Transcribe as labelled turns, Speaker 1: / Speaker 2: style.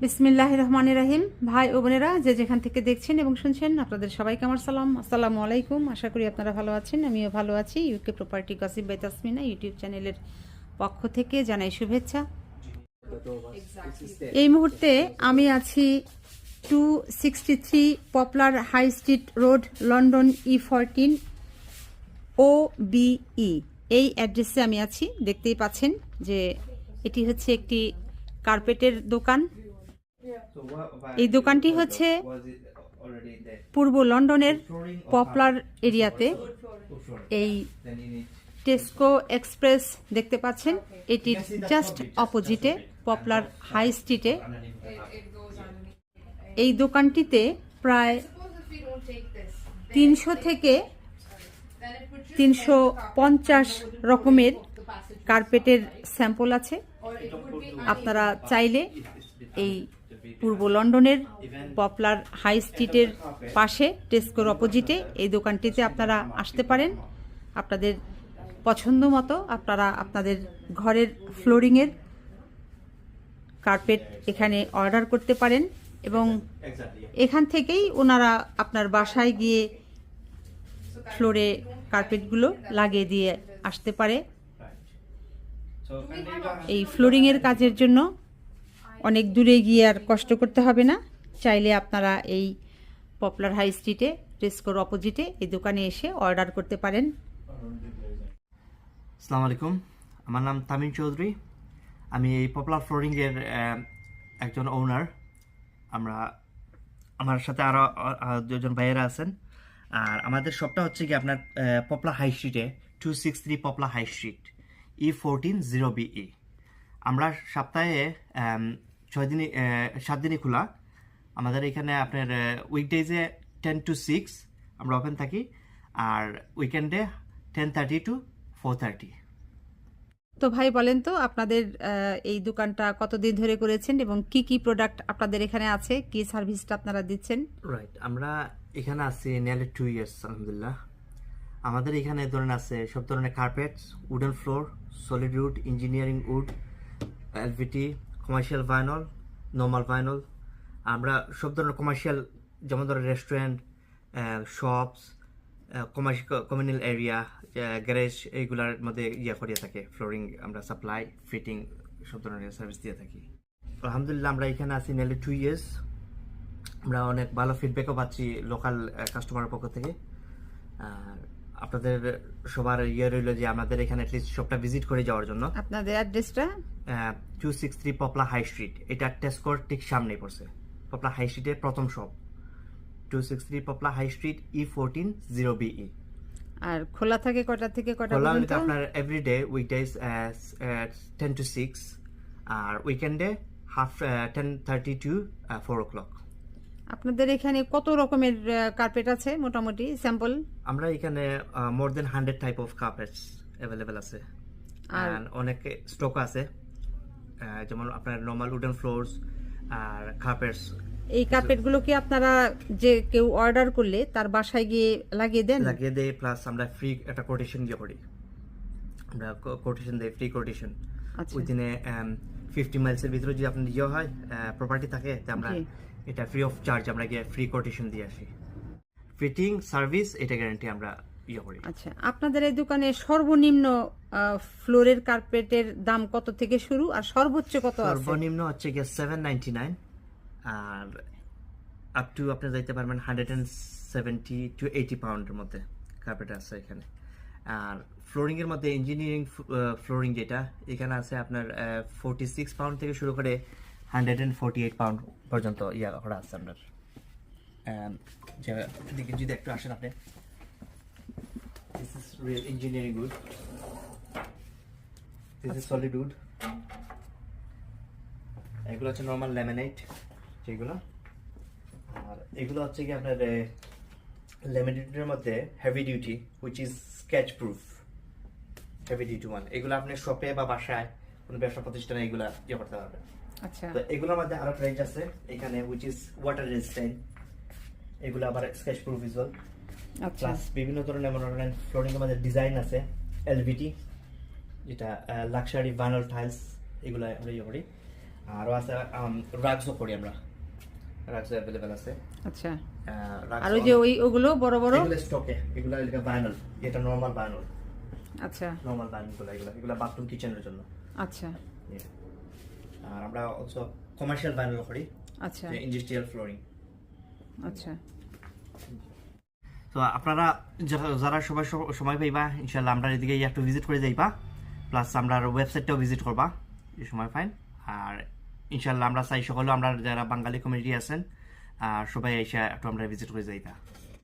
Speaker 1: বিসমিল্লাহির রহমানির রহিম। ভাই ও বোনেরা যে যেখান থেকে দেখছেন এবং শুনছেন, আপনাদের সবাইকে আমার সালাম, আসসালামু আলাইকুম। আশা করি আপনারা ভালো আছেন, আমিও ভালো আছি। UK property gossip by Tasmina YouTube চ্যানেলের পক্ষ থেকে জানাই শুভেচ্ছা। এই মুহূর্তে আমি আছি 263 popular high street road, London E14 OBE। এই অ্যাড্রেসে আমি আছি। দেখতেই পাচ্ছেন যে এটি হচ্ছে একটি কার্পেটের দোকান। এই দোকানটি হচ্ছে পূর্ব লন্ডনের পপুলার এরিয়াতে। এই টেস্কো এক্সপ্রেস দেখতে পাচ্ছেন, এটির জাস্ট অপোজিটে পপুলার হাই স্ট্রিটে। এই দোকানটিতে প্রায় 300 থেকে 350 রকমের কার্পেটের স্যাম্পল আছে। আপনারা চাইলে এই পূর্ব লন্ডনের পপুলার হাই স্ট্রিটের পাশে টেস্কোর অপোজিটে এই দোকানটিতে আপনারা আসতে পারেন। আপনাদের পছন্দ মতো আপনারা আপনাদের ঘরের ফ্লোরিংয়ের কার্পেট এখানে অর্ডার করতে পারেন এবং এখান থেকেই ওনারা আপনার বাসায় গিয়ে ফ্লোরে কার্পেটগুলো লাগিয়ে দিয়ে আসতে পারে। এই ফ্লোরিংয়ের কাজের জন্য অনেক দূরে গিয়ে আর কষ্ট করতে হবে না। চাইলে আপনারা এই পপুলার হাই স্ট্রিটে টেস্কোর অপোজিটে এই দোকানে এসে অর্ডার করতে পারেন।
Speaker 2: আসসালামু আলাইকুম, আমার নাম তামিম চৌধুরী। আমি এই পপুলার ফ্লোরিংয়ের একজন ওনার। আমার সাথে আরও দুজন ভাইয়েরা আছেন। আর আমাদের শপটা হচ্ছে কি আপনার পপুলার হাই স্ট্রিটে 263 popular high street E14 0BE। আমরা সপ্তাহে 7 দিনই খোলা। আমাদের এখানে আপনার উইকডেজে 10 to 6 আমরা ওপেন থাকি, আর উইকেন্ডে 10:30 to 4:30।
Speaker 1: তো ভাই বলেন তো, আপনাদের এই দোকানটা কতদিন ধরে করেছেন এবং কি কি প্রোডাক্ট আপনাদের এখানে আছে, কি সার্ভিসটা আপনারা দিচ্ছেন?
Speaker 2: রাইট, আমরা এখানে আছি নিয়ারলি 2 years আলহামদুলিল্লাহ। আমাদের এখানে ধরেন আছে সব ধরনের carpets, wooden floor, solid wood, engineering wood, LVT, commercial vinyl, normal vinyl. আমরা সব ধরনের কমার্শিয়াল, যেমন ধরেন restaurant, shops, communal area, garage, এইগুলোর মধ্যে করিয়ে থাকে ফ্লোরিং। আমরা সাপ্লাই, ফিটিং সব ধরনের সার্ভিস দিয়ে থাকি আলহামদুলিল্লাহ। আমরা এখানে আছি নিয়ারলি 2 years। আমরা অনেক ভালো ফিডব্যাকও পাচ্ছি লোকাল কাস্টমারের পক্ষ থেকে। আর আপনাদের সবার রইল যে আমাদের এখানে অ্যাটলিস্ট শপটা ভিজিট করে যাওয়ার জন্য।
Speaker 1: আপনাদের অ্যাড্রেসটা
Speaker 2: 263 পপুলার হাই স্ট্রিট, এটা টেস্কোর ঠিক সামনেই পড়ছে। পপুলার হাই স্ট্রিটের প্রথম shop 263 popular high street E14 0BE।
Speaker 1: আর খোলা থাকে কটা থেকে কটা
Speaker 2: খোলা
Speaker 1: পর্যন্ত?
Speaker 2: আপনার এভরিডে উইকডেজ 10 to 6, আর উইকেন্ডে 10:30 to 4 o'clock।
Speaker 1: আপনাদের এখানে কত রকমের কার্পেট আছে মোটামুটি স্যাম্পল?
Speaker 2: আমরা এখানে মোর দেন 100 টাইপ অফ কার্পেটস অ্যাভেলেবেল আছে। আর অনেক স্টক আছে, যেমন আপনার নর্মাল উডেন ফ্লোরস আর কার্পেটস।
Speaker 1: এই কার্পেটগুলো কি আপনারা যে কেউ অর্ডার করলে তার বাসায় গিয়ে লাগিয়ে দেন?
Speaker 2: লাগিয়ে দেয়, প্লাস আমরা ফ্রি একটা কোটেশন দিয়ে করি। আমরা কোটেশন দেই, ফ্রি কোটেশন। উইদিনে 50 মাইলসের ভিতরে যদি আপনার ইয়ে হয়, প্রপার্টি থাকে, তো আমরা এটা ফ্রি অফ চার্জ আমরা গিয়ে ফ্রি কোটেশন দিয়ে আসি। ফিটিং সার্ভিস এটা গ্যারান্টি আমরা ইয়ে করি।
Speaker 1: আচ্ছা, আপনাদের এই দোকানে সর্বনিম্ন ফ্লোরের কার্পেটের দাম কত থেকে শুরু আর সর্বোচ্চ কত আছে?
Speaker 2: সর্বনিম্ন হচ্ছে গিয়ে 799, আর আপ টু আপনি যাইতে পারবেন 170 to 80 পাউন্ডের মধ্যে কার্পেট আছে এখানে। আর ফ্লোরিং এর মধ্যে ইঞ্জিনিয়ারিং ফ্লোরিং যেটা এখানে আছে আপনার 46 পাউন্ড থেকে শুরু করে 148 পাউন্ড পর্যন্ত ইয়া করা আছে আপনার। যদি একটু আসেন আপনি, this is real engineering wood, this is solid wood. এগুলো হচ্ছে নর্মাল ল্যামিনেট যেগুলো, আর এগুলো হচ্ছে কি আপনার ল্যামিনেটের মধ্যে heavy duty, which is sketch proof, heavy duty one. এগুলো আপনি শপে বা বাসায় কোনো ব্যবসা প্রতিষ্ঠানে এগুলা ইয়ে করতে পারবেন।
Speaker 1: আচ্ছা,
Speaker 2: তো এগুলোর মধ্যে আরো রেঞ্জ আছে এখানে, হুইচ ইজ ওয়াটার রেজিস্ট্যান্ট। এগুলো আবার স্কেচ প্রুফ ইজ ওয়েল।
Speaker 1: আচ্ছা,
Speaker 2: প্লাস বিভিন্ন ধরনের মনে ফ্লোরিং এর মধ্যে ডিজাইন আছে, এলভিটি যেটা লাক্সারি ভাইনাল টাইলস, এগুলো আমরা ইয়ে করি। আরও আছে রাগসও করি আমরা, রাগসও অ্যাভেলেবেল আছে।
Speaker 1: আচ্ছা,
Speaker 2: রাগস
Speaker 1: আর ওই যে ওগুলো বড় বড়
Speaker 2: এগুলো স্টকে, এগুলো ভাইনাল, এটা নরমাল ভাইনাল,
Speaker 1: আচ্ছা
Speaker 2: নরমাল ভাইনালগুলো, এগুলো বাথরুম কিচেনের জন্য।
Speaker 1: আচ্ছা
Speaker 2: আর আমরা অলসো কমার্শিয়াল ভাইনাল করি,
Speaker 1: আচ্ছা
Speaker 2: ইন্ডাস্ট্রিয়াল ফ্লোরিং।
Speaker 1: আচ্ছা
Speaker 2: তো আপনারা যারা সবাই সময় পাইবা ইনশাল্লাহ আমরা এদিকে একটু ভিজিট করে যাইবা, প্লাস আমরা ওয়েবসাইটটাও ভিজিট করবা এই সময় পাইন। আর ইনশাল্লাহ আমরা চাই সকলেও আমরা যারা বাঙালি কমিউনিটি আছেন সবাই এসে একটু আমরা ভিজিট করে যাইবা।